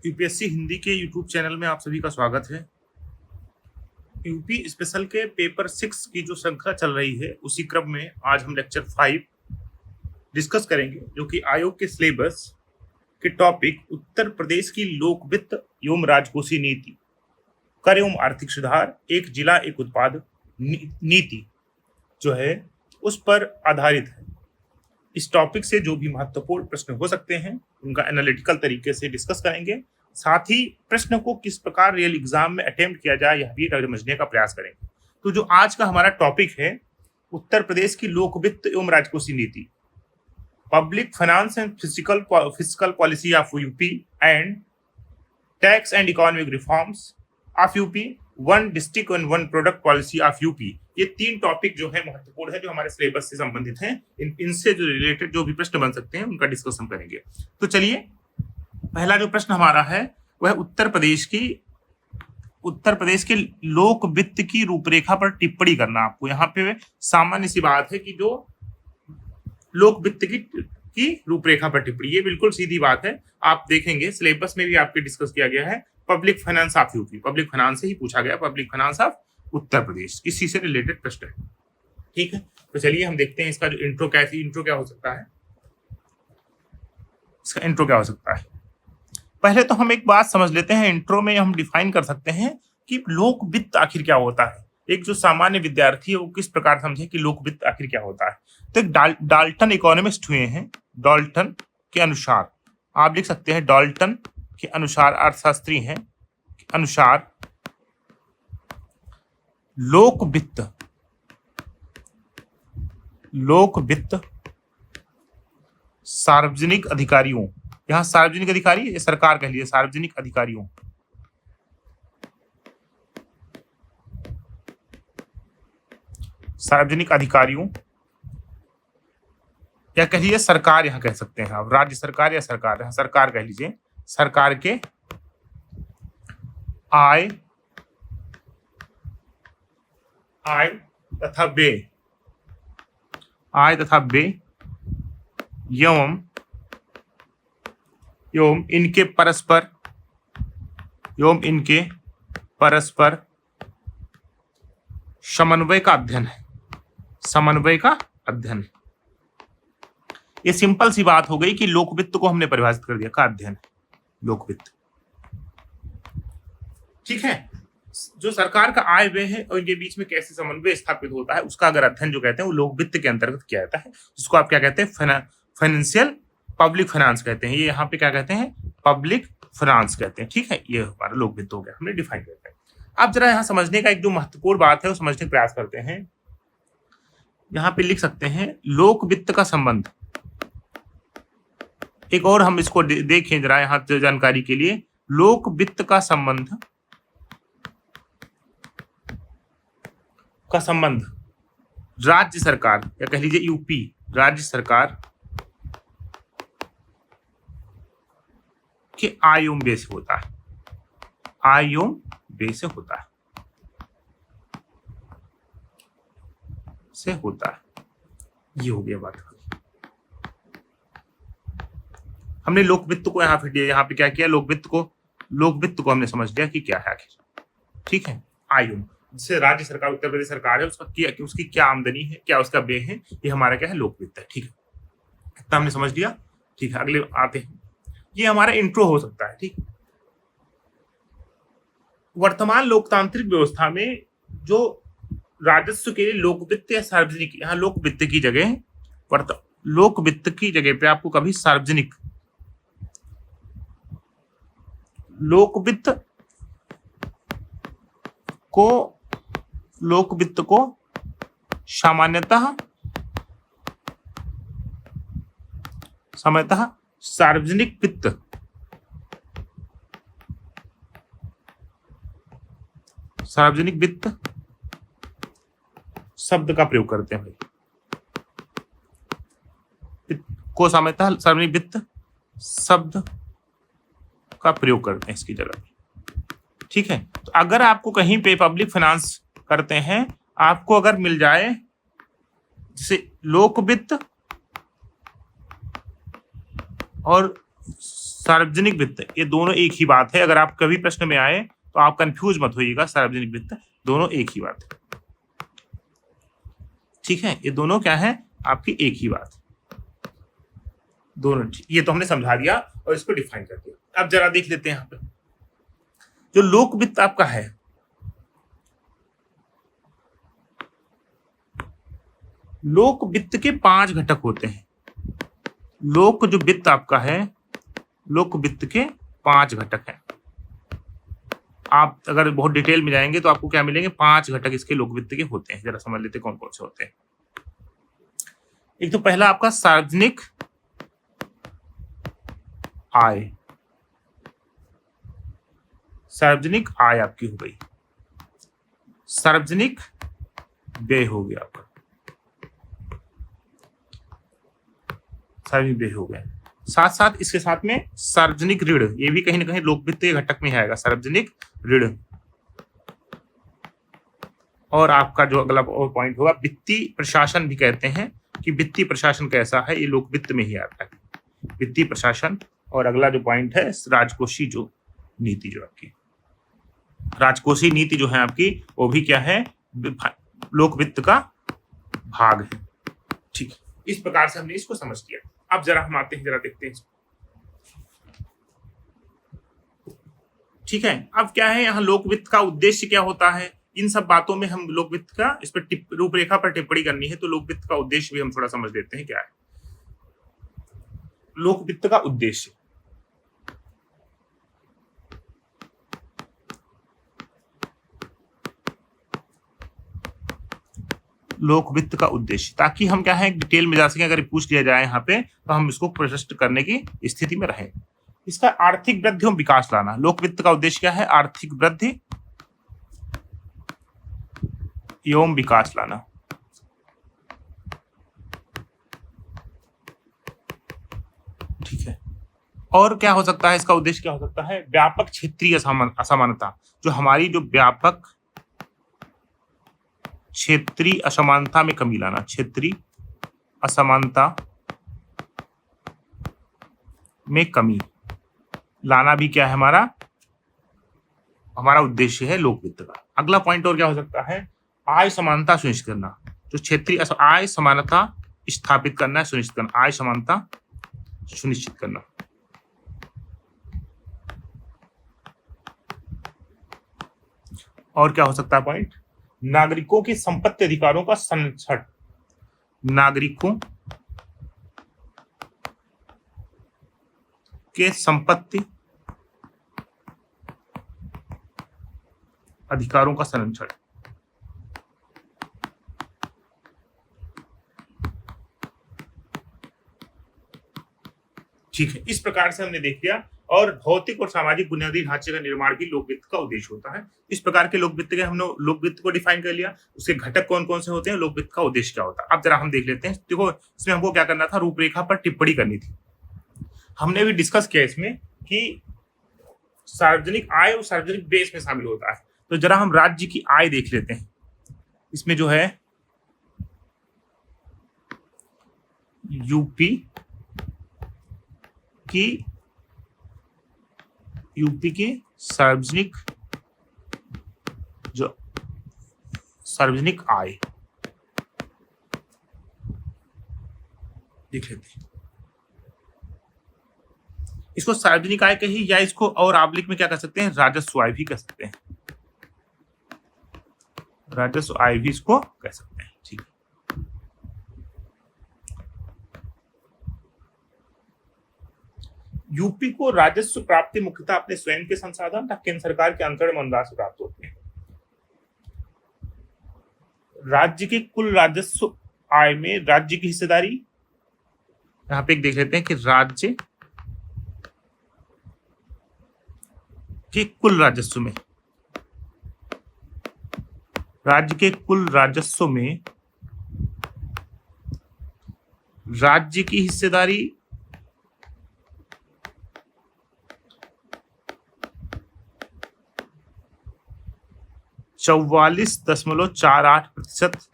UPSC Hindi के YouTube channel में आप सभी का स्वागत है। यूपी स्पेशल के पेपर 6 की जो श्रृंखला चल रही है उसी क्रम में आज हम लेक्चर 5 डिस्कस करेंगे, जो कि आयोग के सिलेबस के टॉपिक उत्तर प्रदेश की लोक वित्त एवं राजकोषीय नीति, कर एवं आर्थिक सुधार, एक जिला एक उत्पाद नीति जो है उस पर आधारित है। इस टॉपिक से जो भी महत्वपूर्ण प्रश्न हो सकते हैं उनका एनालिटिकल तरीके से डिस्कस करेंगे। साथ ही प्रश्न को किस प्रकार रियल एग्जाम में अटेम्प्ट किया जाए यह भी समझने का प्रयास करेंगे। तो जो आज का हमारा टॉपिक है, उत्तर प्रदेश की लोक वित्त एवं राजकोषीय नीति, public finance and physical policy of UP and tax and economic reforms of UP, one district and one product policy of UP. ये तीन टॉपिक जो है महत्वपूर्ण है, जो हमारे सिलेबस से संबंधित हैं। इनसे जो रिलेटेड जो भी प्रश्न बन सकते हैं उनका डिस्कशन करेंगे। तो चलिए, पहला जो प्रश्न हमारा है वह उत्तर प्रदेश के लोक वित्त की रूपरेखा पर टिप्पणी करना। आपको यहाँ पे सामान्य सी बात है कि जो लोक वित्त की रूपरेखा पर टिप्पणी, ये बिल्कुल सीधी बात है। आप देखेंगे सिलेबस में भी आपके डिस्कस किया गया है। Public finance of UP, public finance से ही पूछा गया, public finance of Uttar Pradesh, इसी से रिलेटेड प्रश्न है। ठीक है, तो चलिए हम देखते हैं इसका जो इंट्रो क्या हो सकता है। इसका इंट्रो क्या हो सकता है। पहले तो हम एक बात समझ लेते हैं। इंट्रो में हम डिफाइन कर सकते हैं कि लोक वित्त आखिर क्या होता है। एक जो सामान्य विद्यार्थी है वो किस प्रकार समझे कि लोक वित्त आखिर क्या होता है। तो एक डाल्टन इकोनॉमिस्ट हुए हैं, डाल्टन के अनुसार आप लिख सकते हैं, डाल्टन के अनुसार, अर्थशास्त्री हैं, अनुसार लोक वित्त सार्वजनिक अधिकारियों, यहां सार्वजनिक अधिकारी ये सरकार कह लीजिए, सार्वजनिक अधिकारियों या कह लीजिए सरकार, यहां कह सकते हैं आप राज्य सरकार या सरकार, यहां सरकार कह लीजिए, सरकार के आय तथा व्यय एवं इनके परस्पर समन्वय का अध्ययन है। ये सिंपल सी बात हो गई कि लोक वित्त को हमने परिभाषित कर दिया, का अध्ययन है लोक वित्त। ठीक है, जो सरकार का आय व्यय है और इनके बीच में कैसे समन्वय स्थापित होता है उसका अगर अध्ययन जो कहते हैं वो लोक वित्त के अंतर्गत किया जाता है, जिसको आप क्या कहते हैं, फाइनेंशियल पब्लिक फाइनेंस कहते हैं। ये यहाँ पे क्या कहते हैं, पब्लिक फाइनेंस कहते हैं। ठीक है, ये हमारा लोक वित्त हो गया, हमने डिफाइन करते हैं। अब जरा यहाँ समझने का एक जो महत्वपूर्ण बात है वो समझने का प्रयास करते हैं। यहाँ पे लिख सकते हैं लोक वित्त का संबंध। एक और हम इसको देखें जरा यहाँ जानकारी के लिए, लोक वित्त का संबंध राज्य सरकार या कह लीजिए यूपी राज्य सरकार के आय एवं व्यय से होता है, ये हो गया बात। हमने लोक वित्त को यहाँ पे क्या किया, लोक वित्त को हमने समझ लिया कि क्या है आखिर। ठीक है, आय जिससे राज्य सरकार, उत्तर प्रदेश सरकार है, उसकी क्या आमदनी है, क्या उसका व्यय है, ये हमारा क्या है, लोक वित्त है। ठीक है, इतना हमने समझ लिया। ठीक है, अगले आते हैं। ये हमारा इंट्रो हो सकता है। ठीक, वर्तमान लोकतांत्रिक व्यवस्था में जो राजस्व के लिए लोक वित्त या सार्वजनिक, यहाँ लोक वित्त की जगह पे आपको कभी सार्वजनिक, लोक वित्त को सामान्यतः सार्वजनिक वित्त शब्द का प्रयोग करते हैं। को सामान्यतः सार्वजनिक वित्त शब्द का प्रयोग करते हैं इसकी जगह। ठीक है, तो अगर आपको कहीं पे पब्लिक फाइनेंस करते हैं, आपको अगर मिल जाए जैसे लोक वित्त और सार्वजनिक वित्त, ये दोनों एक ही बात है। अगर आप कभी प्रश्न में आए तो आप कंफ्यूज मत होइएगा, सार्वजनिक वित्त दोनों एक ही बात है। ठीक है, ये दोनों क्या है आपकी एक ही बात, दोनों। ये तो हमने समझा दिया और इसको डिफाइन कर दिया। अब जरा देख लेते हैं यहाँ पे जो लोक वित्त आपका है, लोक वित्त के 5 घटक होते हैं। लोक जो वित्त आपका है, लोक वित्त के 5 घटक हैं। आप अगर बहुत डिटेल में जाएंगे तो आपको क्या मिलेंगे, 5 घटक इसके लोक वित्त के होते हैं। जरा समझ लेते हैं कौन कौन से होते हैं। एक तो पहला आपका सार्वजनिक आय, सार्वजनिक आय आपकी हो गई, सार्वजनिक व्यय हो गया आपका, सार्वजनिक व्यय हो गया। साथ साथ इसके साथ में सार्वजनिक ऋण, ये भी कहीं ना कहीं लोक वित्त के घटक में आएगा, सार्वजनिक ऋण। और आपका जो अगला पॉइंट होगा वित्तीय प्रशासन भी कहते हैं कि वित्तीय प्रशासन कैसा है, ये लोक वित्त में ही आता है, वित्तीय प्रशासन। और अगला जो पॉइंट है राजकोषीय जो नीति, जो आपकी राजकोषीय नीति जो है आपकी, वो भी क्या है, लोक वित्त का भाग है। ठीक, इस प्रकार से हमने इसको समझ लिया। अब जरा हम आते हैं, जरा देखते हैं। ठीक है, अब क्या है यहाँ लोक वित्त का उद्देश्य क्या होता है, इन सब बातों में हम लोक वित्त का इस पर रूपरेखा पर टिप्पणी करनी है, तो लोक वित्त का उद्देश्य भी हम थोड़ा समझ लेते हैं क्या है। लोक वित्त का उद्देश्य, लोक वित्त का उद्देश्य, ताकि हम क्या है डिटेल में जा सके, अगर पूछ लिया जाए यहाँ पे तो हम इसको प्रशस्त करने की स्थिति में रहें। इसका आर्थिक वृद्धि एवं विकास लाना, लोक वित्त का उद्देश्य क्या है, आर्थिक वृद्धि एवं विकास लाना। ठीक है, और क्या हो सकता है, इसका उद्देश्य क्या हो सकता है, व्यापक क्षेत्रीय असमानता, जो हमारी जो व्यापक क्षेत्रीय असमानता में कमी लाना, क्षेत्रीय असमानता में कमी लाना भी क्या है हमारा उद्देश्य है लोक वित्त का। अगला पॉइंट और क्या हो सकता है, आय समानता सुनिश्चित करना, जो क्षेत्रीय आय समानता स्थापित करना है, सुनिश्चित करना, आय समानता सुनिश्चित करना। और क्या हो सकता है पॉइंट, नागरिकों के संपत्ति अधिकारों का संरक्षण, नागरिकों के संपत्ति अधिकारों का संरक्षण। ठीक है, इस प्रकार से हमने देख लिया। और भौतिक और सामाजिक बुनियादी ढांचे का निर्माण भी लोक वित्त का उद्देश्य होता है। इस प्रकार के लोक वित्त के हमने लोक वित्त को डिफाइन कर लिया, उसके घटक कौन कौन से होते हैं, लोक वित्त का उद्देश्य क्या होता है। अब जरा हम देख लेते हैं। देखो, इसमें हमको क्या करना था, रूपरेखा पर टिप्पणी करनी थी। हमने भी डिस्कस किया इसमें कि सार्वजनिक आय और सार्वजनिक व्यय में शामिल होता है। तो जरा हम राज्य की आय देख लेते हैं। इसमें जो है यूपी की सार्वजनिक आय देख लेते हैं। इसको सार्वजनिक आय कही, या इसको और आबलिक में क्या कर सकते हैं, राजस्व आय भी कह सकते हैं, राजस्व आय भी इसको कह सकते हैं। ठीक, यूपी को राजस्व प्राप्ति मुख्यतः अपने स्वयं के संसाधन तथा केंद्र सरकार के अंतरण अनुदान से प्राप्त होते हैं। राज्य के कुल राजस्व आय में राज्य की हिस्सेदारी, यहां पे एक देख लेते हैं कि राज्य के कुल राजस्व में, राज्य के कुल राजस्व में राज्य की हिस्सेदारी 44.48%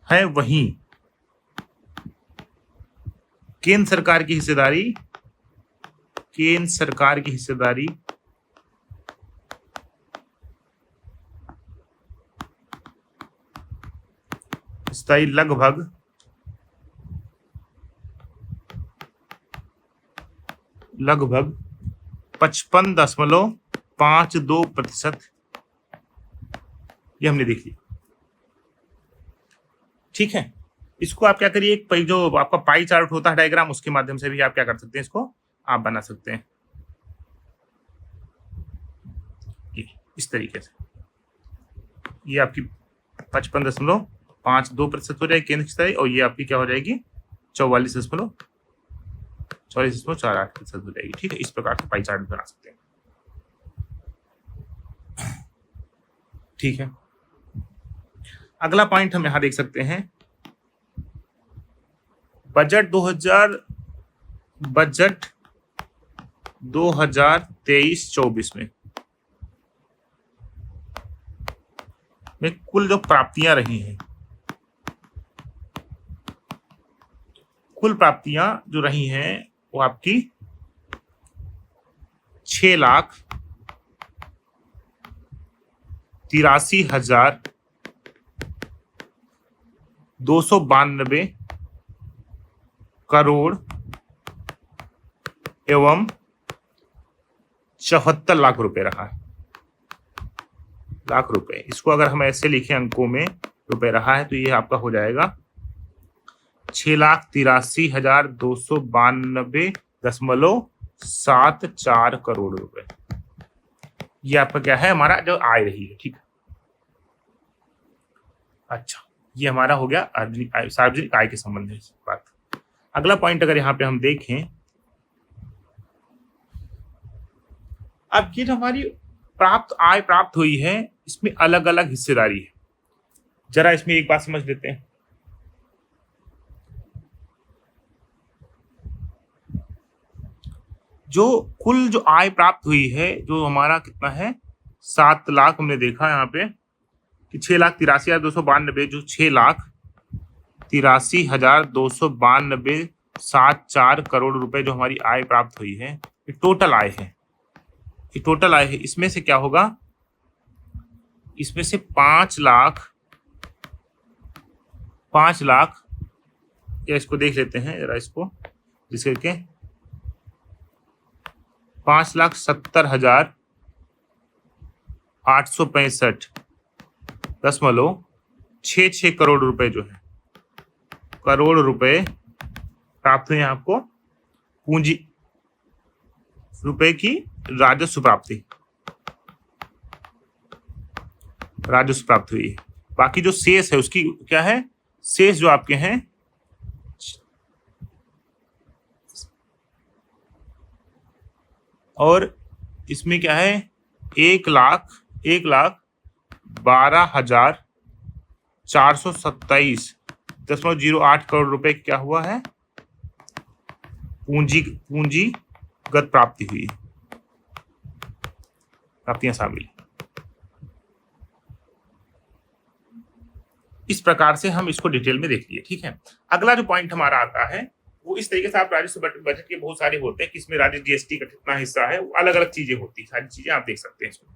है वहीं केंद्र सरकार की हिस्सेदारी, केंद्र सरकार की हिस्सेदारी लगभग 55.52%, ये हमने देख लिया। ठीक है, इसको आप क्या करिए, एक जो आपका पाई चार्ट होता है डायग्राम, उसके माध्यम से भी आप क्या कर सकते हैं, इसको आप बना सकते हैं ये इस तरीके से। ये आपकी 55.52% हो जाएगी केंद्र की हिस्सेदारी, और ये आपकी क्या हो जाएगी 44.48% हो जाएगी। ठीक है, इस प्रकार से पाई चार्ट बना सकते हैं। ठीक है, अगला पॉइंट हम यहां देख सकते हैं, बजट 2023-24 में कुल जो प्राप्तियां रही हैं, कुल प्राप्तियां जो रही हैं वो आपकी 6,83,292 करोड़ एवं 74 लाख रुपए रहा है। लाख रुपए, इसको अगर हम ऐसे लिखें अंकों में रुपए रहा है तो ये आपका हो जाएगा 6,83,292.74 करोड़ रुपए। ये आपका क्या है, हमारा जो आय रही है। ठीक है, अच्छा, ये हमारा हो गया सार्वजनिक आय के संबंध में बात। अगला पॉइंट अगर यहाँ पे हम देखें, अब ये जो हमारी आय प्राप्त हुई है, इसमें अलग अलग हिस्सेदारी है। जरा इसमें एक बात समझ लेते हैं। जो कुल जो आय प्राप्त हुई है, जो हमारा कितना है 7 लाख, हमने देखा यहाँ पे कि 6,83,292, जो 6,83,292.74 करोड़ रुपए जो हमारी आय प्राप्त हुई है, ये टोटल आय है। ये टोटल आय है। इसमें से क्या होगा, इसमें से 5 लाख, या इसको देख लेते हैं जरा, इसको जिसके के 5,70,865.66 करोड़ रुपए जो है, करोड़ रुपए प्राप्त हुए आपको पूंजी रुपए की राजस्व प्राप्ति, राजस्व प्राप्त हुई है। बाकी जो शेष है उसकी क्या है, शेष जो आपके हैं और इसमें क्या है 1,12,427.08 करोड़ रुपए क्या हुआ है, पूंजीगत प्राप्ति हुई है, प्राप्तियां शामिल। इस प्रकार से हम इसको डिटेल में देख लिए। ठीक है, अगला जो पॉइंट हमारा आता है वो इस तरीके से, आप राजस्व बजट के बहुत सारे होते हैं कि इसमें राज्य जीएसटी का कितना हिस्सा है, अलग अलग चीजें होती है, सारी चीजें आप देख सकते हैं इसमें।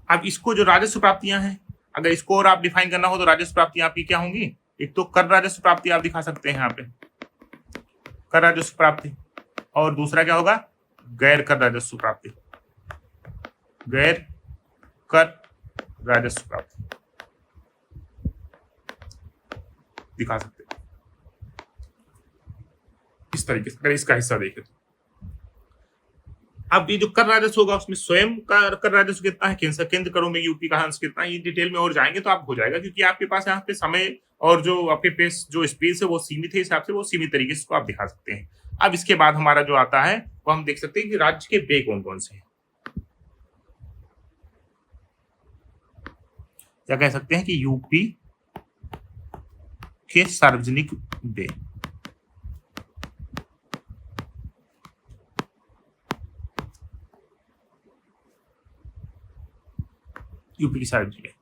अब इसको जो राजस्व प्राप्तियां हैं, अगर इसको और आप डिफाइन करना हो तो राजस्व प्राप्तियां आपकी क्या होंगी, एक तो कर राजस्व प्राप्ति आप दिखा सकते हैं यहाँ पे, कर राजस्व प्राप्ति, और दूसरा क्या होगा गैर कर राजस्व प्राप्ति, गैर कर राजस्व प्राप्ति दिखा सकते हैं इस तरीके से, अगर इसका हिस्सा देखें तो। अब ये जो कर राजस्व होगा उसमें स्वयं का कर राजस्व कितना है, केंद्र करों में यूपी का अंश कितना है, ये डिटेल में और जाएंगे तो आप हो जाएगा, क्योंकि आपके पास यहाँ पे समय और जो आपके पेस जो स्पेस है वो सीमित है, हिसाब से वो सीमित तरीके से आप दिखा सकते हैं। अब इसके बाद हमारा जो आता है वो हम देख सकते हैं कि राज्य के व्यय कौन कौन से हैं, क्या कह सकते हैं कि यूपी के सार्वजनिक व्यय, यूपी की सार्वजनिक,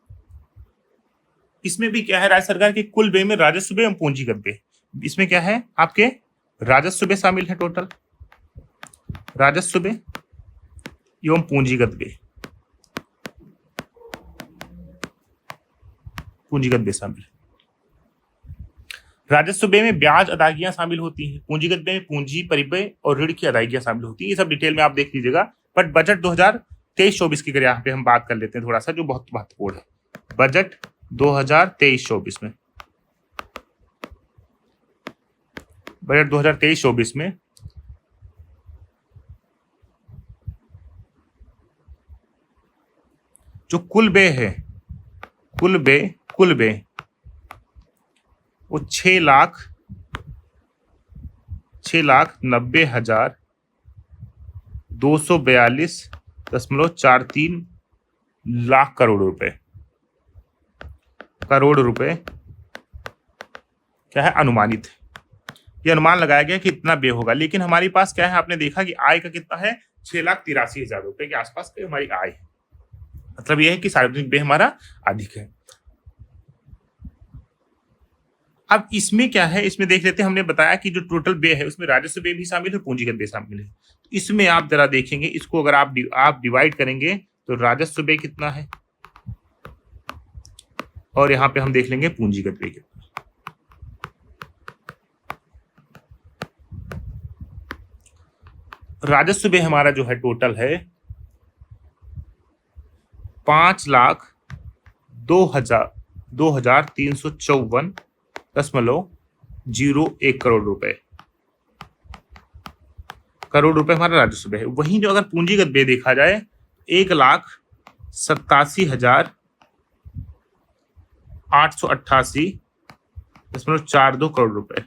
इसमें भी क्या है, राज्य सरकार के कुल व्यय में राजस्व व्यय एवं पूंजीगत व्यय, इसमें क्या है आपके राजस्व व्यय शामिल है, टोटल राजस्व व्यय एवं पूंजीगत व्यय, पूंजीगत व्यय शामिल है। राजस्व व्यय में ब्याज अदायगियां शामिल होती हैं, पूंजीगत व्यय में पूंजी परिव्यय और ऋण की अदायगियां शामिल होती हैं। ये सब डिटेल में आप देख लीजिएगा। बट बजट 2023-24 की अगर यहाँ पे हम बात कर लेते हैं थोड़ा सा, जो बहुत महत्वपूर्ण है, बजट 2023-24 में, बजट 2023-24 में जो कुल व्यय है, कुल व्यय वो 6,90,242.43 लाख करोड़ रुपए क्या है, अनुमानित है। ये अनुमान लगाया गया कि इतना व्यय होगा, लेकिन हमारे पास क्या है, आपने देखा कि आय का कितना है, 6,83,000 रुपए के आसपास की हमारी आय है। मतलब यह है कि सार्वजनिक व्यय हमारा अधिक है। अब इसमें क्या है, इसमें देख लेते हैं। हमने बताया कि जो टोटल व्यय है उसमें राजस्व व्यय भी शामिल है, पूंजीगत व्यय शामिल है। तो इसमें आप जरा देखेंगे, इसको अगर आप डिवाइड करेंगे तो राजस्व व्यय कितना है, और यहाँ पे हम देख लेंगे पूंजीगत व्यय कितना। राजस्व व्यय हमारा जो है टोटल है 5,02,354.01 करोड़ रुपए हमारा राजस्व व्यय है। वहीं जो अगर पूंजीगत व्यय देखा जाए 1,87,888.42 करोड़ रुपए,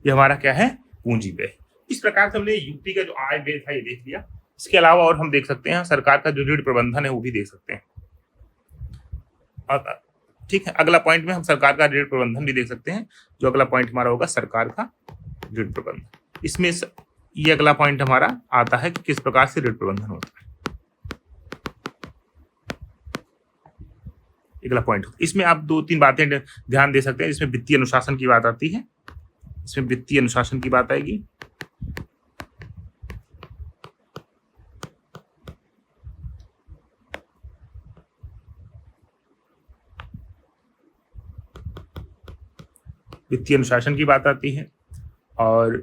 ये हमारा क्या है, पूंजी व्यय। इस प्रकार से हमने यूपी का जो आय व्यय था ये देख लिया। इसके अलावा और हम देख सकते हैं सरकार का जो ऋण प्रबंधन है वो भी देख सकते हैं। ठीक है, अगला पॉइंट में हम सरकार का ऋण प्रबंधन भी देख सकते हैं। जो अगला पॉइंट हमारा होगा सरकार का ऋण प्रबंधन, इसमें ये अगला पॉइंट हमारा आता है कि किस प्रकार से ऋण प्रबंधन होता है। अगला पॉइंट, इसमें आप 2-3 बातें ध्यान दे सकते हैं। इसमें वित्तीय अनुशासन की बात आती है, इसमें वित्तीय अनुशासन की बात आएगी। वित्तीय अनुशासन की बात आती है, और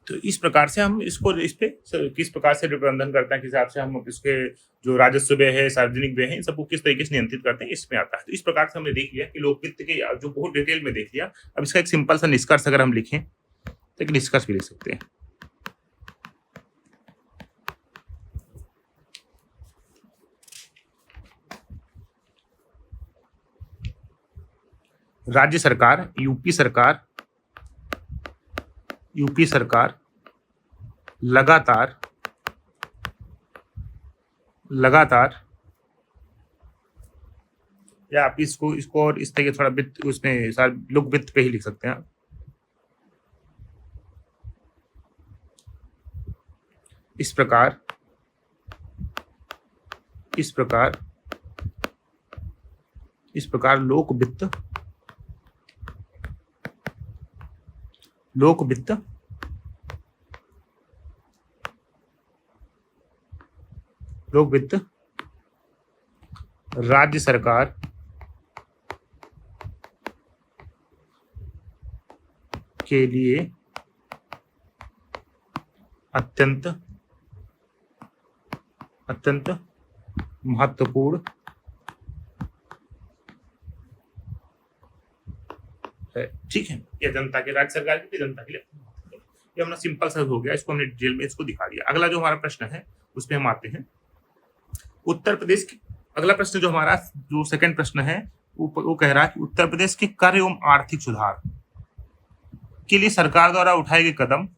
तो इस प्रकार से हम इसको इस पे किस प्रकार से प्रबंधन करते हैं, किस हिसाब से हम इसके जो राजस्व व्यय है, सार्वजनिक व्यय है, इन सबको किस तरीके से नियंत्रित करते हैं, इसमें आता है। तो इस प्रकार से हमने देख लिया कि लोक वित्त के जो बहुत डिटेल में देख लिया। अब इसका एक सिंपल सा निष्कर्ष अगर हम लिखें तो एक निष्कर्ष भी लिख सकते हैं। राज्य सरकार, यूपी सरकार लगातार या आप इसको और इस तरह थोड़ा वित्त, उसमें लोक वित्त पे ही लिख सकते हैं। इस प्रकार लोक वित्त राज्य सरकार के लिए अत्यंत महत्वपूर्ण है। ठीक है, ये जनता के, राज्य सरकार की जनता के लिए, ये अपना सिंपल सा हो गया। इसको हमने डिटेल में इसको दिखा दिया। अगला जो हमारा प्रश्न है उसमें हम आते हैं। उत्तर प्रदेश के अगला प्रश्न जो हमारा जो सेकंड प्रश्न है वो कह रहा है कि उत्तर प्रदेश के कर एवं आर्थिक सुधार के लिए सरकार द्वारा उठाए गए कदम,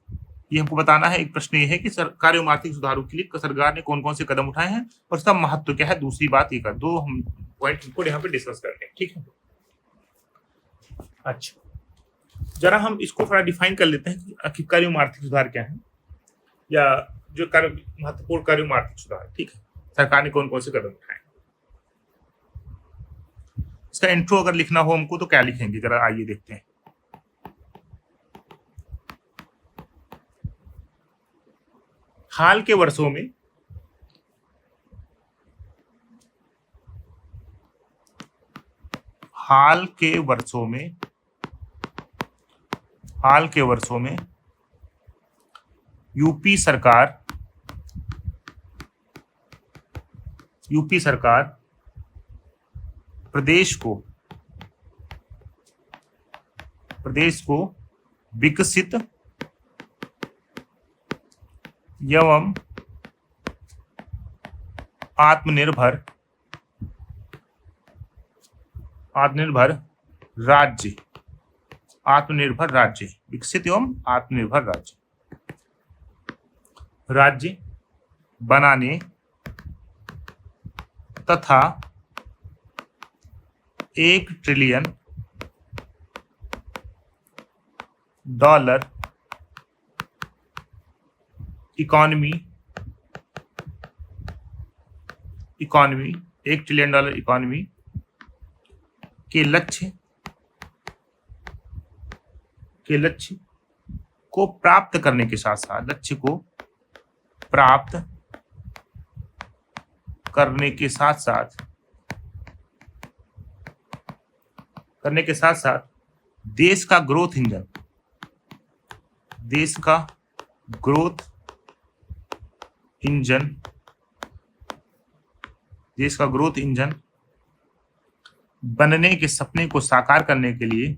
ये हमको बताना है। एक प्रश्न ये है कि सरकार एवं आर्थिक सुधारों के लिए सरकार ने कौन कौन से कदम उठाए हैं और इसका महत्व क्या है। दूसरी बात ये कर दो हम पॉइंट को यहाँ पे डिस्कस करते हैं। ठीक है, अच्छा जरा हम इसको थोड़ा डिफाइन कर लेते हैं कि कर एवं आर्थिक सुधार क्या है, या जो महत्वपूर्ण कर एवं आर्थिक सुधार, ठीक है, सरकार ने कौन कौन से कदम उठाए। इसका इंट्रो अगर लिखना हो हमको तो क्या लिखेंगे, जरा आइए देखते हैं। हाल के वर्षों में हाल के वर्षों में यूपी सरकार प्रदेश को विकसित एवं आत्मनिर्भर राज्य विकसित एवं आत्मनिर्भर राज्य बनाने तथा $1 ट्रिलियन इकोनॉमी $1 ट्रिलियन इकोनॉमी के लक्ष्य को प्राप्त करने के साथ साथ देश का ग्रोथ इंजन बनने के सपने को साकार करने के लिए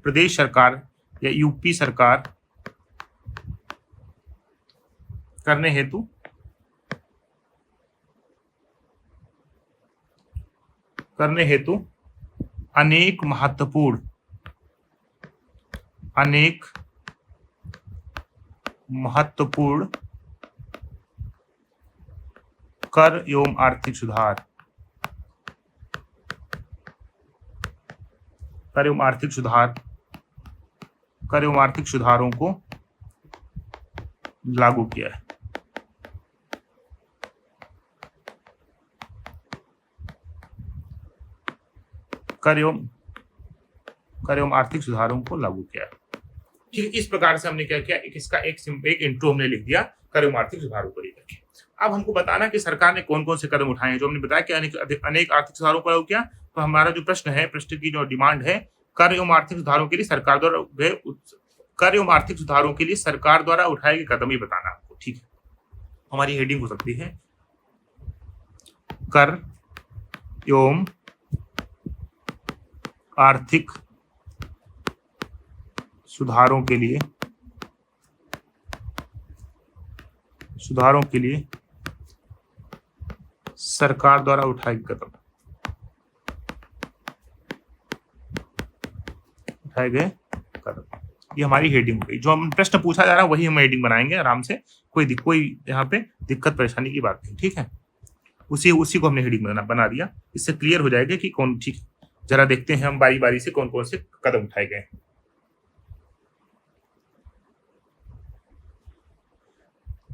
प्रदेश सरकार या यूपी सरकार करने हेतु अनेक महत्वपूर्ण कर एवं आर्थिक सुधारों को लागू किया है। कर एवं आर्थिक सुधारों को लागू किया है। ठीक है, इस प्रकार से हमने क्या किया, एक इंट्रो हमने लिख दिया कर एवं आर्थिक सुधारों को लेकर के। अब हमको बताना कि सरकार ने कौन कौन से कदम उठाए हैं। जो हमने बताया कि अनेक आर्थिक सुधारों को लागू किया, तो हमारा जो प्रश्न की जो डिमांड है, कर एवं आर्थिक सुधारों के लिए सरकार द्वारा उठाए गए कदम ही बताना आपको। ठीक है, हमारी हेडिंग हो सकती है कर एवं आर्थिक सुधारों के लिए सरकार द्वारा उठाए गए कदम। ये हमारी हेडिंग हो गई। जो हम प्रश्न पूछा जा रहा है वही हम हेडिंग बनाएंगे आराम से, कोई यहाँ पे दिक्कत परेशानी की बात नहीं। ठीक है, उसी को हमने हेडिंग बना दिया। इससे क्लियर हो जाएगा कि कौन। ठीक है, जरा देखते हैं हम बारी बारी से कौन कौन से कदम उठाए गए।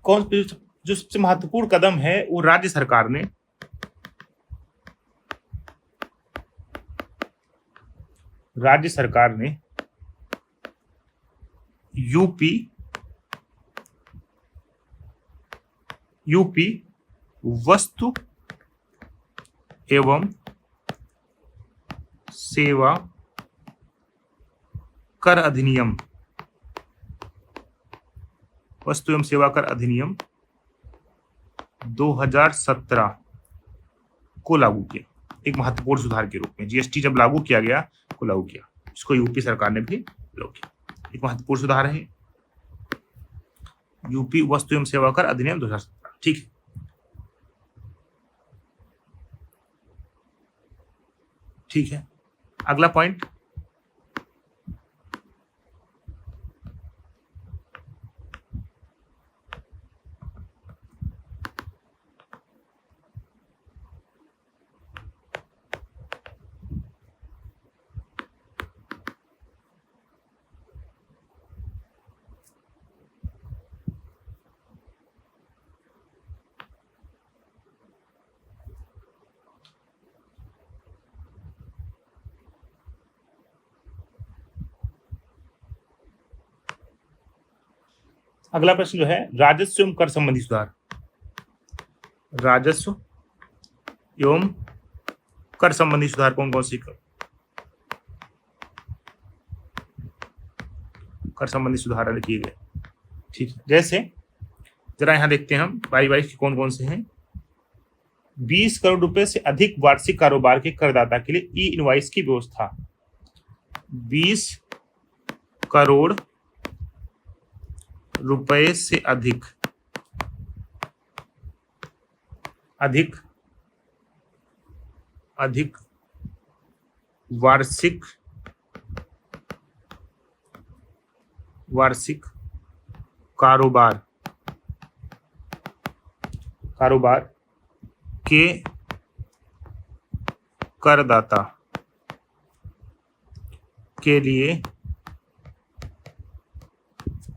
जो सबसे महत्वपूर्ण कदम है वो राज्य सरकार ने यूपी वस्तु एवं सेवा कर अधिनियम 2017 को लागू किया। एक महत्वपूर्ण सुधार के रूप में जीएसटी जब लागू किया गया को लागू किया, इसको यूपी सरकार ने भी लागू किया। एक महत्वपूर्ण सुधार है यूपी वस्तु एवं सेवा कर अधिनियम 2017। ठीक है, ठीक है, अगला पॉइंट अगला प्रश्न जो है राजस्व एवं कर संबंधी सुधार। राजस्व एवं कर संबंधी सुधार कौन कौन सी कर संबंधी सुधार किए गए। ठीक है, जैसे जरा यहां देखते हैं हम बारी बारी कौन कौन से हैं। 20 करोड़ रुपए से अधिक वार्षिक कारोबार के करदाता के लिए ई इनवॉइस की व्यवस्था। 20 करोड़ रुपए से अधिक वार्षिक कारोबार के करदाता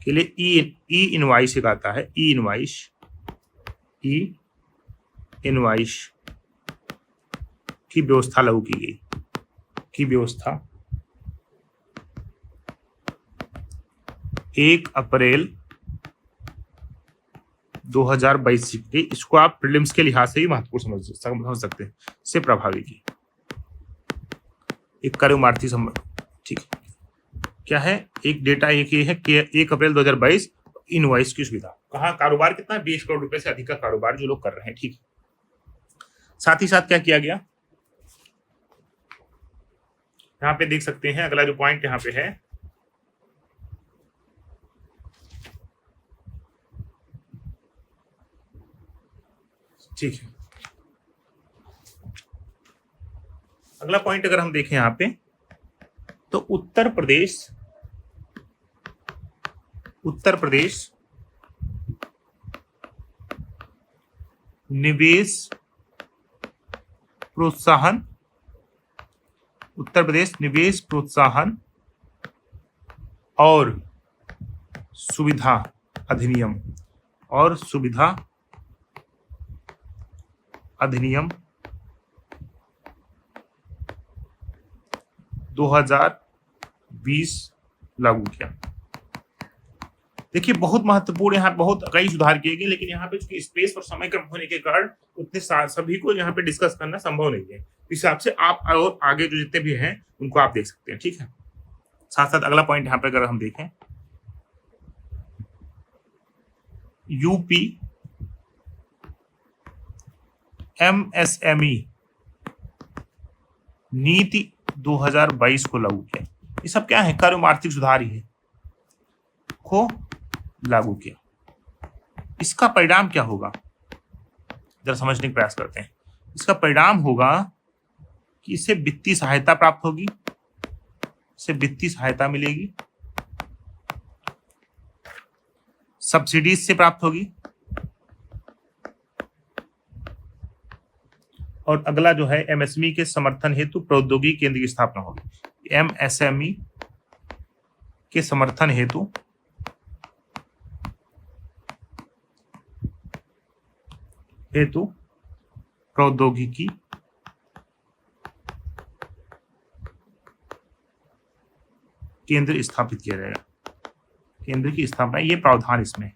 के लिए ई इनवॉइस एक आता है। ई इनवॉइस की व्यवस्था लागू की गई। 1 अप्रैल 2022 की। इसको आप प्रीलिम्स के लिहाज से भी महत्वपूर्ण समझ सकते हैं। से प्रभावी की एक कार्यमार्थी संबंध। ठीक है, क्या है एक डेटा एक ये है कि 1 अप्रैल 2022 इनवॉइस की सुविधा। कहाँ कारोबार कितना है? 20 करोड़ रुपए से अधिक का कारोबार जो लोग कर रहे हैं। ठीक है, साथ ही साथ क्या किया गया यहाँ पे देख सकते हैं। अगला जो पॉइंट यहाँ पे है ठीक है, अगला पॉइंट अगर हम देखें यहाँ पे तो उत्तर प्रदेश निवेश प्रोत्साहन और सुविधा अधिनियम 2020 लागू किया। देखिए बहुत महत्वपूर्ण, यहाँ बहुत कई सुधार किए गए, लेकिन यहाँ पे चूंकि स्पेस और समय कम होने के कारण उतने सभी को यहाँ पे डिस्कस करना संभव नहीं है। इस हिसाब से आप और आगे जो जितने भी हैं उनको आप देख सकते हैं। ठीक है, साथ साथ अगला पॉइंट यहाँ पे अगर हम देखें यूपी MSME नीति 2022 को लागू किया। ये सब क्या है? कर्म आर्थिक सुधार ही है को लागू किया। इसका परिणाम क्या होगा जरा समझने का प्रयास करते हैं। इसका परिणाम होगा कि इसे वित्तीय सहायता प्राप्त होगी, इसे वित्तीय सहायता मिलेगी, सब्सिडीज से प्राप्त होगी, और अगला जो है MSME के समर्थन हेतु प्रौद्योगिकी केंद्र की स्थापना होगी। MSME के समर्थन हेतु प्रौद्योगिकी केंद्र स्थापित किया जाएगा। केंद्र की स्थापना, ये प्रावधान इसमें।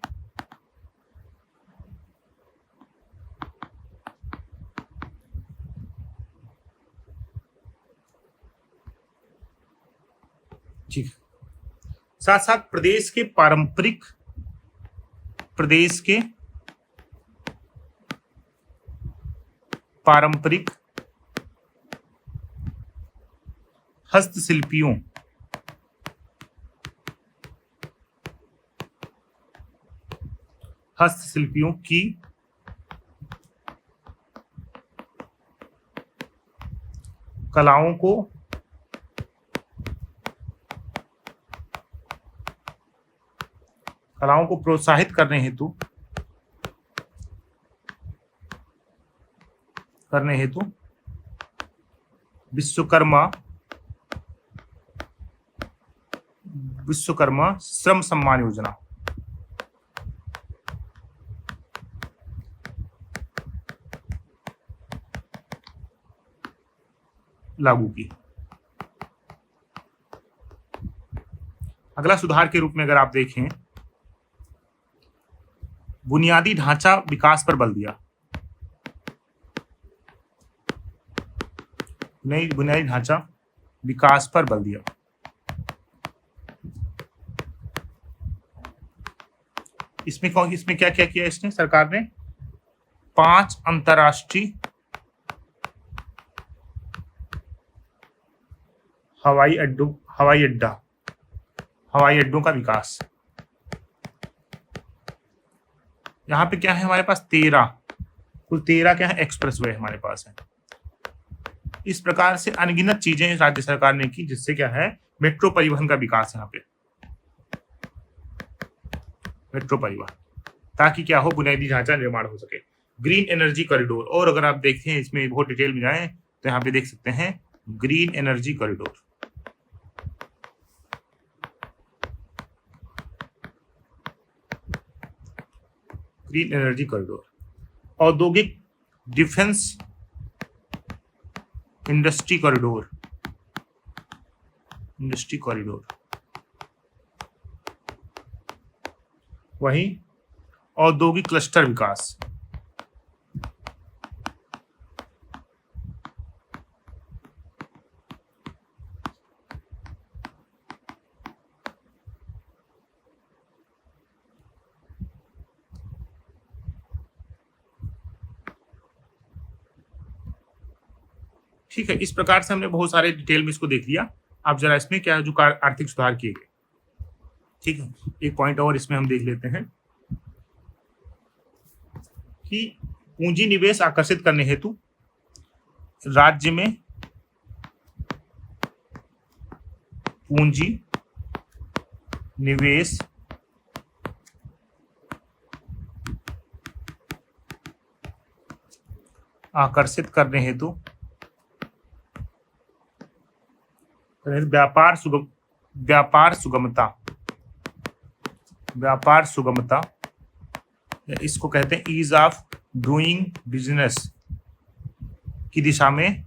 ठीक, साथ साथ प्रदेश के पारंपरिक हस्तशिल्पियों की कलाओं को प्रोत्साहित करने हेतु विश्वकर्मा श्रम सम्मान योजना लागू की। अगला सुधार के रूप में अगर आप देखें बुनियादी ढांचा विकास पर बल दिया। नई बुनियादी ढांचा विकास पर बल दिया। इसमें क्या क्या किया इसने सरकार ने? 5 अंतर्राष्ट्रीय हवाई अड्डों का विकास। यहाँ पे क्या है हमारे पास? 13 कुल 13 क्या है? एक्सप्रेसवे हमारे पास है। इस प्रकार से अनगिनत चीजें राज्य सरकार ने की, जिससे क्या है मेट्रो परिवहन का विकास। यहाँ पे मेट्रो परिवहन, ताकि क्या हो बुनियादी ढांचा निर्माण हो सके। ग्रीन एनर्जी कॉरिडोर, और अगर आप देखें इसमें बहुत डिटेल में जाएं तो यहाँ पे देख सकते हैं green energy corridor. Green energy corridor, औद्योगिक डिफेंस इंडस्ट्री कॉरिडोर, वही औद्योगिक क्लस्टर विकास। ठीक है, इस प्रकार से हमने बहुत सारे डिटेल में इसको देख लिया। अब जरा इसमें क्या है जो आर्थिक सुधार किए गए। ठीक है, एक पॉइंट और इसमें हम देख लेते हैं कि पूंजी निवेश आकर्षित करने हेतु राज्य में पूंजी निवेश आकर्षित करने हेतु व्यापार सुगमता, इसको कहते हैं ईज ऑफ डूइंग बिजनेस की दिशा में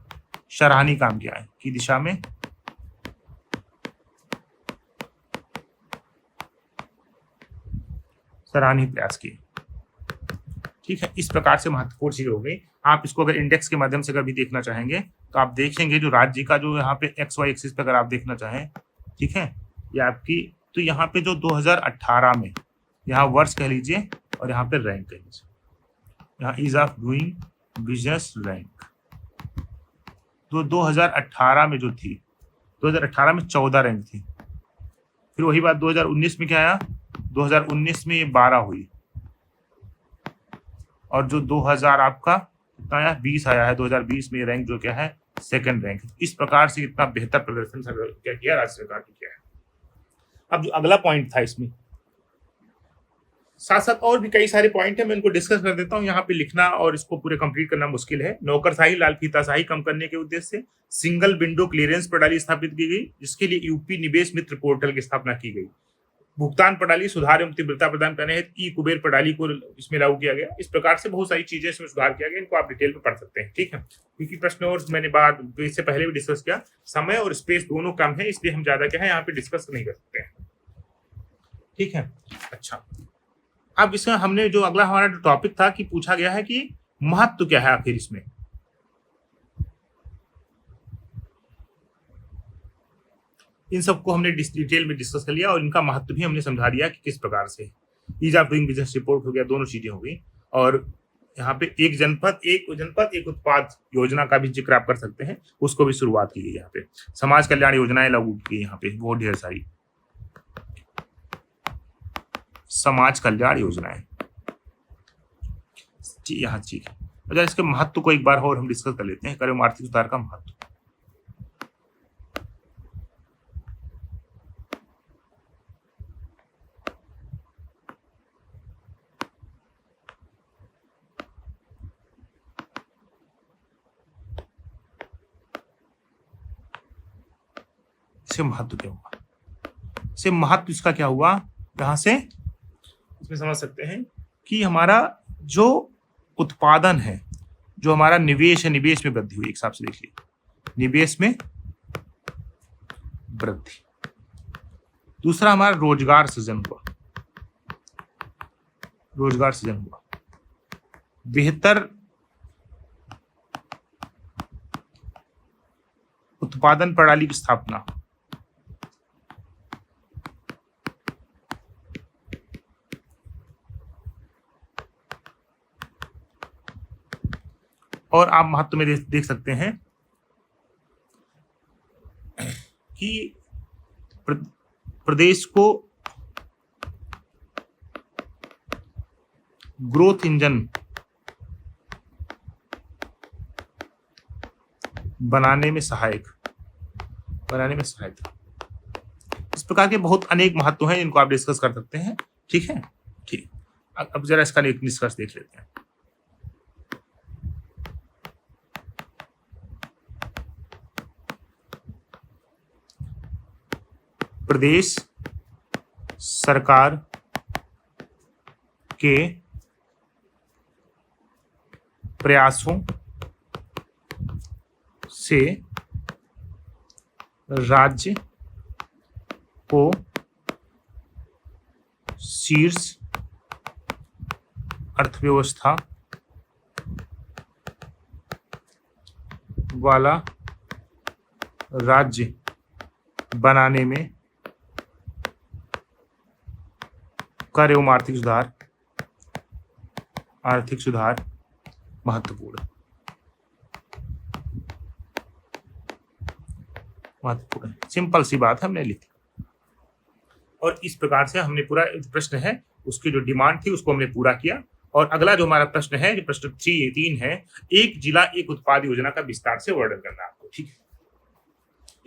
सराहनीय काम किया है। की दिशा में सराहनीय प्रयास किए। ठीक है, इस प्रकार से महत्वपूर्ण चीज हो गई। आप इसको अगर इंडेक्स के माध्यम से कभी देखना चाहेंगे तो आप देखेंगे जो राज्य का जो यहाँ पे एक्स वाई एक्सिस पे अगर आप देखना चाहें, ठीक है, ये आपकी तो यहाँ पे जो 2018 में यहाँ वर्ष कह लीजिए और यहाँ पे रैंक कह लीजिए, यहाँ ease of doing business rank तो 2018 में जो थी, 2018 में 14 रैंक थी। फिर वही बात 2019 में क्या आया? 2019 में ये 12 हुई, और जो 2000 आपका कितना आया? 20 आया है। 2020 में रैंक जो क्या है? Second rank. इस प्रकार से इतना बेहतर प्रदर्शन क्या किया राज्य सरकार ने किया है। अब जो अगला पॉइंट था इसमें साथ साथ और भी कई सारे पॉइंट है, मैं इनको डिस्कस कर देता हूं। यहाँ पे लिखना और इसको पूरे कंप्लीट करना मुश्किल है। नौकरशाही लाल फीताशाही कम करने के उद्देश्य से सिंगल विंडो क्लियरेंस प्रणाली स्थापित की गई, जिसके लिए यूपी निवेश मित्र पोर्टल की स्थापना की गई। भुगतान प्रणाली सुधार एवं तीव्रता प्रदान करने हेतु ई कुबेर प्रणाली को इसमें लागू किया गया। इस प्रकार से बहुत सारी चीजें इसमें सुधार किया गया, इनको आप डिटेल में पढ़ सकते हैं। ठीक है, क्योंकि प्रश्न और मैंने बात इससे पहले भी डिस्कस किया, समय और स्पेस दोनों कम है, इसलिए हम ज्यादा क्या है यहाँ पे डिस्कस नहीं कर सकते हैं। ठीक है, अच्छा, अब इसमें हमने जो अगला हमारा जो टॉपिक था कि पूछा गया है कि महत्व क्या है आखिर इसमें। इन सबको हमने डिटेल में डिस्कस कर लिया और इनका महत्व भी हमने समझा दिया कि किस प्रकार से। Ease of doing business report हो गया, दोनों चीजें हो गई। और यहाँ पे एक जनपद एक उत्पाद योजना का भी जिक्र आप कर सकते हैं, उसको भी शुरुआत की गई। यहाँ पे समाज कल्याण योजनाएं लागू की, यहाँ पे बहुत ढेर सारी समाज कल्याण योजनाएं। यहाँ ठीक है, अच्छा, इसके महत्व को एक बार और हम डिस्कस कर लेते हैं। करें आर्थिक सुधार का महत्व। इससे महत्व क्या हुआ? इससे महत्व इसका क्या हुआ? यहां से इसमें समझ सकते हैं कि हमारा जो उत्पादन है, जो हमारा निवेश है, निवेश में वृद्धि हुई। एक हिसाब से देखिए, निवेश में वृद्धि। दूसरा हमारा रोजगार सृजन हुआ। रोजगार सृजन हुआ। बेहतर उत्पादन प्रणाली की स्थापना, और आप महत्व में देख सकते हैं कि प्रदेश को ग्रोथ इंजन बनाने में सहायक इस प्रकार के बहुत अनेक महत्व हैं जिनको आप डिस्कस कर सकते हैं। ठीक है, ठीक। अब जरा इसका एक निष्कर्ष देख लेते हैं। प्रदेश सरकार के प्रयासों से राज्य को शीर्ष अर्थव्यवस्था वाला राज्य बनाने में कर एवं आर्थिक सुधार महत्वपूर्ण है। सिंपल सी बात हमने लिखी और इस प्रकार से हमने पूरा प्रश्न है उसकी जो डिमांड थी उसको हमने पूरा किया। और अगला जो हमारा प्रश्न है, जो प्रश्न 3 है, एक जिला एक उत्पाद योजना का विस्तार से वर्णन करना है आपको। ठीक है,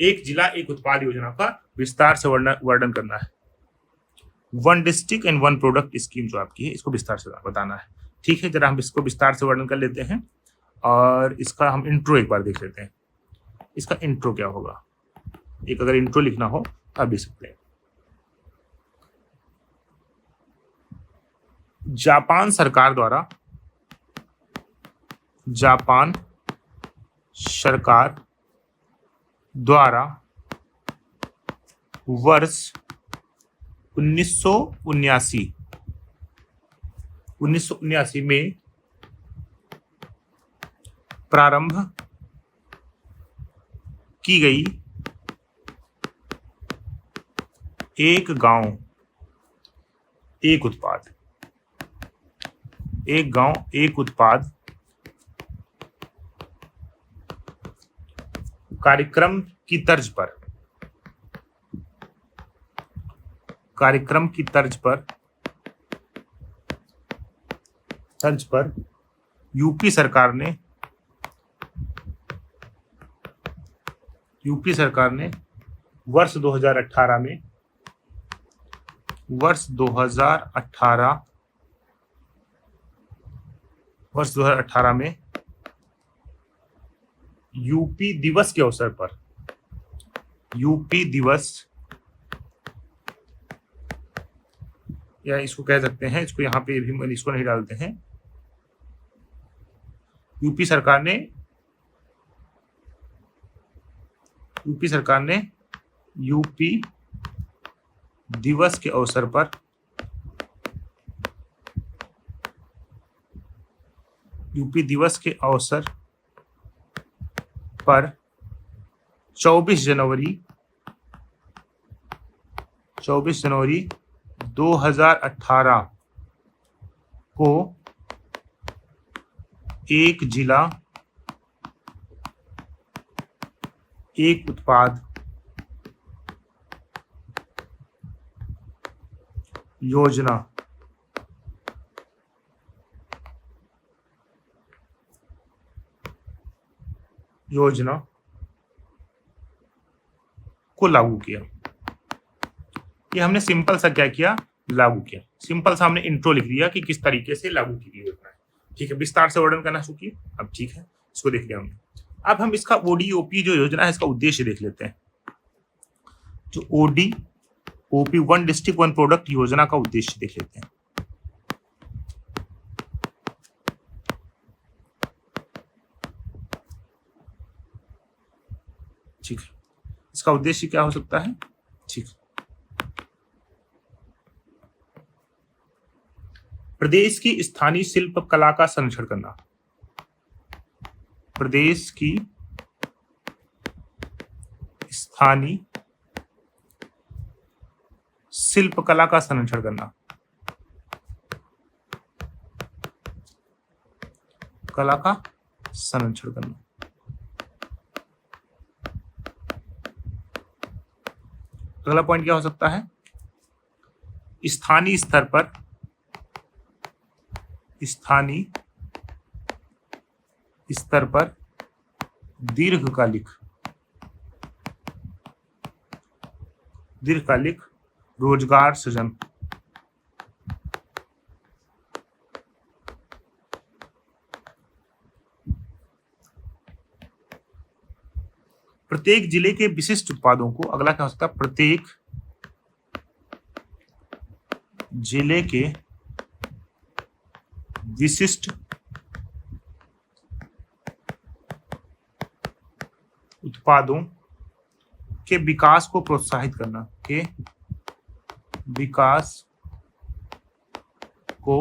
एक जिला एक उत्पाद योजना का विस्तार से वर्णन करना है। One district and one product scheme जो आपकी है इसको विस्तार से बताना है। ठीक है, जरा हम इसको विस्तार से वर्णन कर लेते हैं और इसका हम इंट्रो एक बार देख लेते हैं। इसका इंट्रो क्या होगा, एक अगर इंट्रो लिखना हो तो आप लिख सकते हैं। जापान सरकार द्वारा वर्ष 1979 में प्रारंभ की गई एक गांव एक उत्पाद कार्यक्रम की तर्ज पर यूपी सरकार ने वर्ष 2018 में यूपी दिवस के अवसर पर या इसको कह सकते हैं, इसको यहाँ पे भी इसको नहीं डालते हैं, यूपी सरकार ने यूपी दिवस के अवसर पर यूपी दिवस के अवसर पर 24 जनवरी 2018 को एक जिला एक उत्पाद योजना को लागू किया। ये हमने सिंपल सा क्या किया, लागू किया। सिंपल सा हमने इंट्रो लिख दिया कि किस तरीके से लागू की गई योजना है। ठीक है, विस्तार से वर्णन करना शुरू किया। अब ठीक है, इसको देख लिया हमने। अब हम इसका ओडीओपी जो योजना है इसका उद्देश्य देख लेते हैं। जो ODOP one district one product योजना का उद्देश्य देख लेते हैं। ठीक है, इसका उद्देश्य क्या हो सकता है। ठीक, प्रदेश की स्थानीय शिल्प कला का संरक्षण करना, प्रदेश की स्थानीय शिल्प कला का संरक्षण करना, कला का संरक्षण करना। अगला पॉइंट क्या हो सकता है? स्थानीय स्तर पर, स्थानीय स्तर पर दीर्घकालिक रोजगार सृजन, प्रत्येक जिले के विशिष्ट उत्पादों को, अगला क्या हो सकता है? प्रत्येक जिले के विशिष्ट उत्पादों के विकास को प्रोत्साहित करना, के विकास को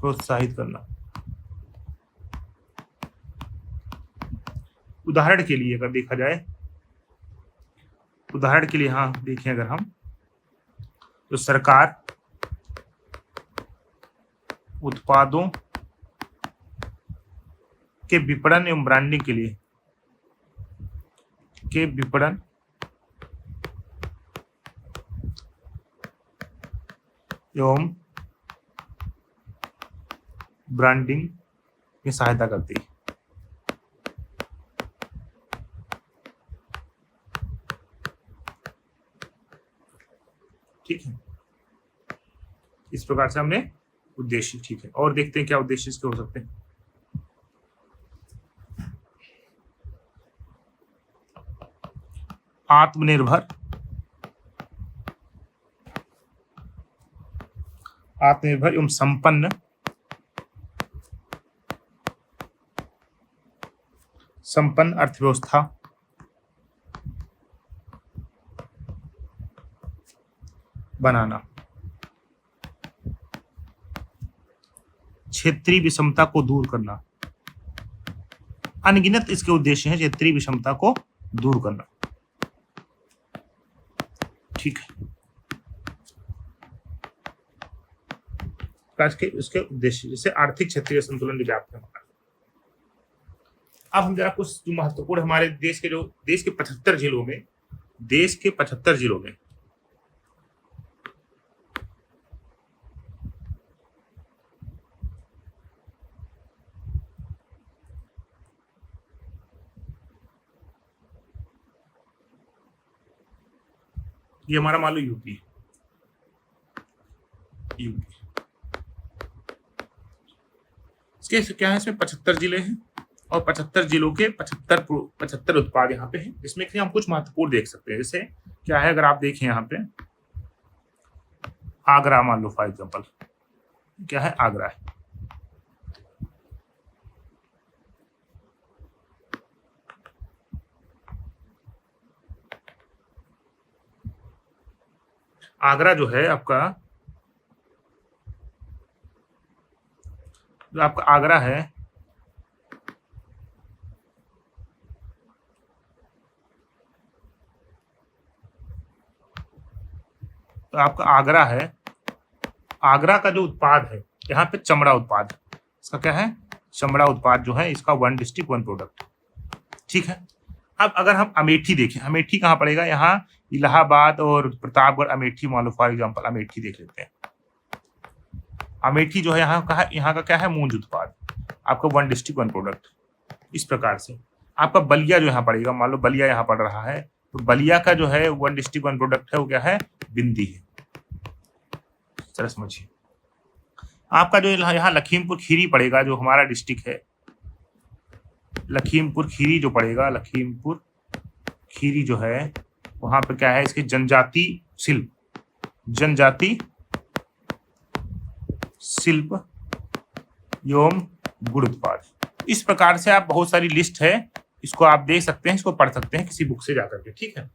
प्रोत्साहित करना। उदाहरण के लिए अगर देखा जाए, उदाहरण के लिए हाँ देखें अगर हम, तो सरकार उत्पादों के विपणन एवं ब्रांडिंग के लिए, के विपणन एवं ब्रांडिंग में सहायता करती है। ठीक है, इस प्रकार से हमने उद्देश्य, ठीक है, और देखते हैं क्या उद्देश्य इसके हो सकते हैं। आत्मनिर्भर एवं संपन्न अर्थव्यवस्था बनाना, क्षेत्रीय विषमता को दूर करना। अनगिनत इसके उद्देश्य हैं क्षेत्रीय विषमता को दूर करना। ठीक है, इसके उद्देश्य जैसे आर्थिक क्षेत्रीय संतुलन भी व्याप्त है। अब हम जरा कुछ जो महत्वपूर्ण हमारे देश के 75 जिलों में, देश के 75 जिलों में ये हमारा मान लो यूपी, इसके क्या है, इसमें 75 जिले हैं और 75 जिलों के 75 उत्पाद यहाँ पे हैं, जिसमें कि हम कुछ महत्वपूर्ण देख सकते हैं। जैसे क्या है, अगर आप देखें यहाँ पे आगरा मान लो फॉर एग्जाम्पल, क्या है, आगरा है। आगरा जो है आपका आगरा है, तो आपका आगरा है, आगरा का जो उत्पाद है यहाँ पे चमड़ा उत्पाद, इसका क्या है, चमड़ा उत्पाद जो है इसका 1 डिस्ट्रिक्ट 1 प्रोडक्ट। ठीक है, अब अगर हम अमेठी देखें, अमेठी कहाँ पड़ेगा, यहाँ इलाहाबाद और प्रतापगढ़, अमेठी मान लो फॉर एग्जाम्पल अमेठी देख लेते हैं। अमेठी जो है यहाँ का क्या है, मूंज उत्पाद, आपका 1 डिस्ट्रिक्ट 1 प्रोडक्ट। इस प्रकार से आपका बलिया जो यहाँ पड़ेगा, मान लो बलिया यहाँ पड़ रहा है, तो बलिया का जो है 1 डिस्ट्रिक्ट 1 प्रोडक्ट है वो क्या है, बिंदी है। चलो समझिए, आपका जो यहाँ लखीमपुर खीरी पड़ेगा, जो हमारा डिस्ट्रिक्ट है लखीमपुर खीरी जो पड़ेगा, लखीमपुर खीरी जो है वहां पे क्या है, इसके जनजाति शिल्प एवं गुड़ उत्पाद। इस प्रकार से आप बहुत सारी लिस्ट है, इसको आप देख सकते हैं, इसको पढ़ सकते हैं किसी बुक से जाकर के। ठीक है,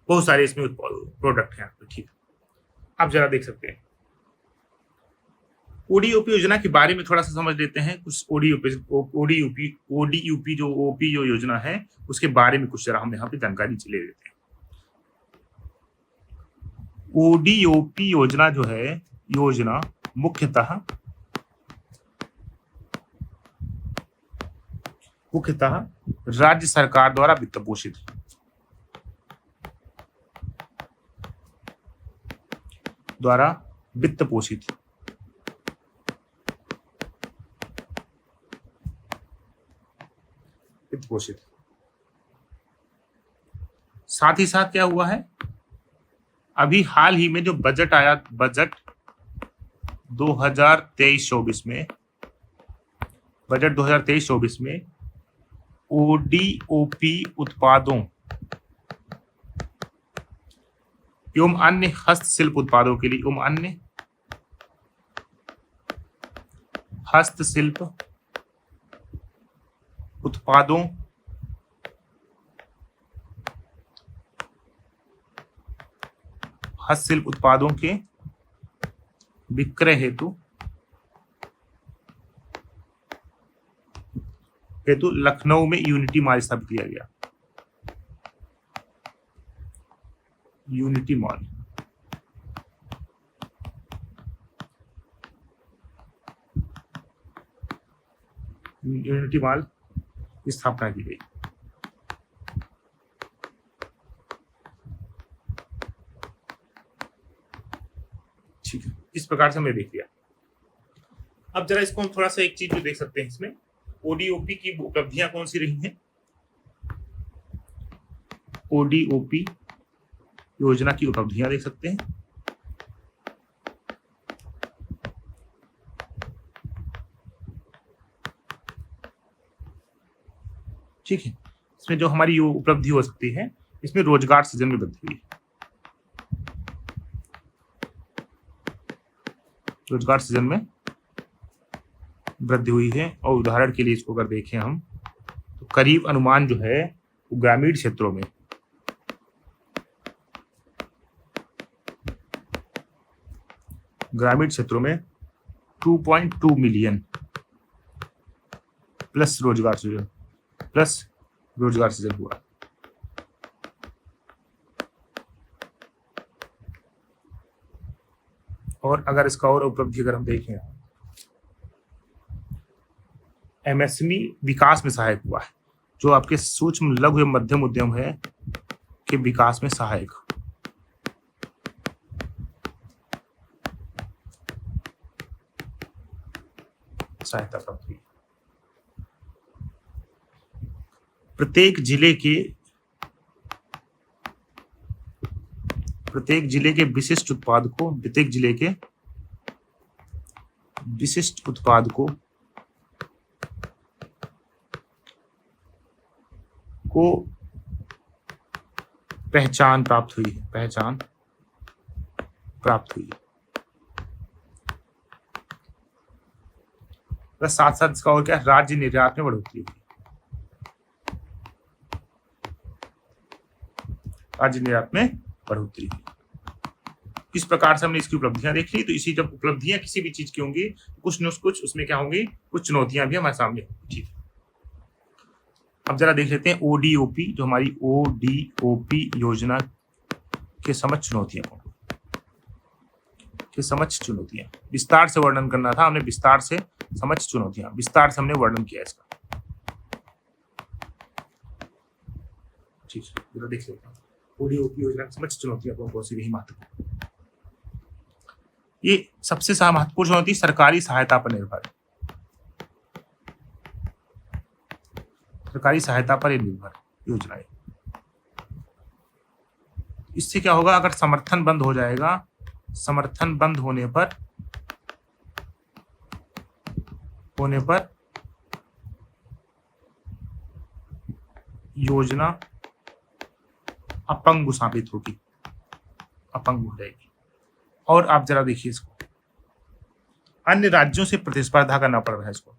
बहुत सारे इसमें प्रोडक्ट हैं। ठीक है, आप जरा देख सकते हैं। ओडीओपी योजना के बारे में थोड़ा सा समझ लेते हैं। कुछ ओडीयूपी जो ओपी जो योजना है उसके बारे में कुछ जरा हम यहाँ पे जानकारी ले लेते हैं। ओडीओपी योजना जो है, योजना मुख्यतः राज्य सरकार द्वारा वित्त पोषित है। साथ ही साथ क्या हुआ है, अभी हाल ही में जो बजट आया, बजट 2023-24 में ओडीओपी उत्पादों एवं अन्य हस्तशिल्प उत्पादों के लिए हस्तशिल्प उत्पादों के विक्रय हेतु लखनऊ में यूनिटी मॉल स्थापित किया गया। यूनिटी मॉल की स्थापना की गई। ठीक है, इस प्रकार से हमने देख लिया। अब जरा इसको हम थोड़ा सा एक चीज जो देख सकते हैं, इसमें ओडीओपी की उपलब्धियां कौन सी रही हैं। ओडीओपी योजना की उपलब्धियां देख सकते हैं। ठीक है, इसमें जो हमारी उपलब्धि हो सकती है, इसमें रोजगार सृजन में वृद्धि हुई है। रोजगार सृजन में वृद्धि हुई है। और उदाहरण के लिए इसको अगर देखें हम, तो करीब अनुमान जो है वो ग्रामीण क्षेत्रों में 2.2 मिलियन प्लस रोजगार सृजन हुआ। और अगर इसका और उपलब्धि अगर हम देखें, एमएसएमई विकास में सहायक हुआ है, जो आपके सूक्ष्म लघु एवं मध्यम उद्यम है के विकास में सहायक सहायता प्राप्त हुई। प्रत्येक जिले के विशिष्ट उत्पाद को पहचान प्राप्त हुई है। बस साथ साथ इसका और क्या, राज्य निर्यात में बढ़ोतरी हुई। इस प्रकार से हमने इसकी उपलब्धियां देख ली। तो इसी जब उपलब्धियां किसी भी चीज की होंगी, कुछ न कुछ उसमें क्या होंगी, कुछ चुनौतियां भी हमारे सामने होंगी। ठीक है, अब जरा देख लेते हैं ओडीओपी, जो हमारी ओडीओपी योजना के समक्ष चुनौतियां विस्तार से वर्णन करना था। हमने विस्तार से हमने वर्णन किया इसका। ठीक है, जरा देख लेते हैं ओडीओपी योजना की समक्ष चुनौतियां कौन सी रही महत्वपूर्ण। ये सबसे महत्वपूर्ण चुनौती सरकारी सहायता पर निर्भर योजना है। इससे क्या होगा, अगर समर्थन बंद हो जाएगा, समर्थन बंद होने पर योजना अपंग हो जाएगी। और आप जरा देखिए इसको, अन्य राज्यों से प्रतिस्पर्धा करना पड़ रहा है इसको,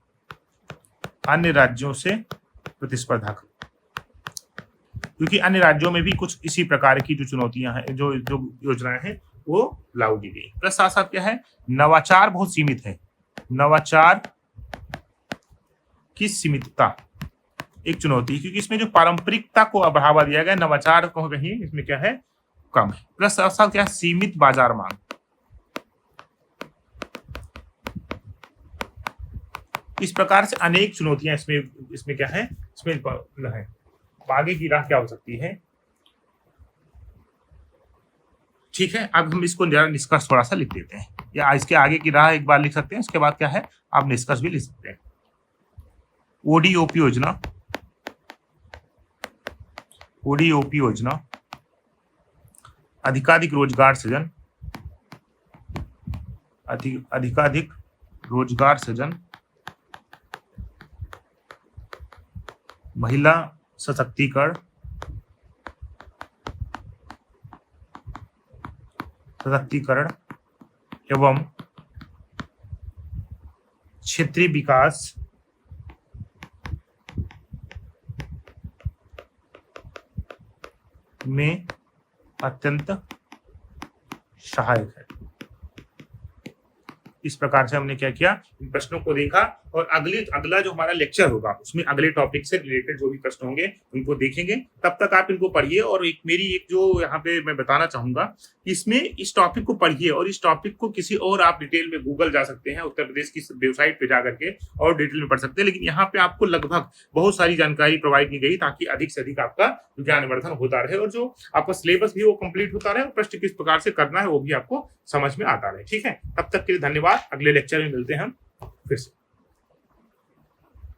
क्योंकि अन्य राज्यों में भी कुछ इसी प्रकार की जो चुनौतियां हैं, जो योजनाएं हैं, वो लागू की गई। प्लस साथ साथ क्या है, नवाचार बहुत सीमित है, नवाचार की सीमितता एक चुनौती, क्योंकि इसमें जो पारंपरिकता को बढ़ावा दिया गया, नवाचार को कहीं इसमें क्या है, कम है। प्लस साथ साथ क्या है, सीमित बाजार मांग। इस प्रकार से अनेक चुनौतियां इसमें क्या है, इसमें है। आगे की राह क्या हो सकती है, ठीक है। अब हम इसको निष्कर्ष थोड़ा सा लिख देते हैं, या इसके आगे की राह एक बार लिख सकते हैं, उसके बाद क्या है आप निष्कर्ष भी लिख सकते हैं। ओडीओपी योजना, ओडीओपी योजना अधिकाधिक रोजगार सृजन, अधिकाधिक रोजगार सृजन, महिला सशक्तिकरण, एवं क्षेत्रीय विकास में अत्यंत सहायक है। इस प्रकार से हमने क्या किया, इन प्रश्नों को देखा, और अगला जो हमारा लेक्चर होगा उसमें अगले टॉपिक से रिलेटेड जो भी प्रश्न होंगे उनको देखेंगे। तब तक आप इनको पढ़िए, और मेरी जो यहाँ पे मैं बताना चाहूंगा, इसमें इस टॉपिक को पढ़िए, और इस टॉपिक को किसी और आप डिटेल में गूगल जा सकते हैं, उत्तर प्रदेश की वेबसाइट पे जाकर के और डिटेल में पढ़ सकते हैं, लेकिन यहाँ पे आपको लगभग बहुत सारी जानकारी प्रोवाइड की गई ताकि अधिक से अधिक आपका ज्ञानवर्धन होता रहे, और जो आपका सिलेबस भी वो कंप्लीट होता रहे, और प्रश्न किस प्रकार से करना है वो भी आपको समझ में आता रहे। ठीक है, तब तक के लिए धन्यवाद। अगले लेक्चर में मिलते हैं हम फिर से।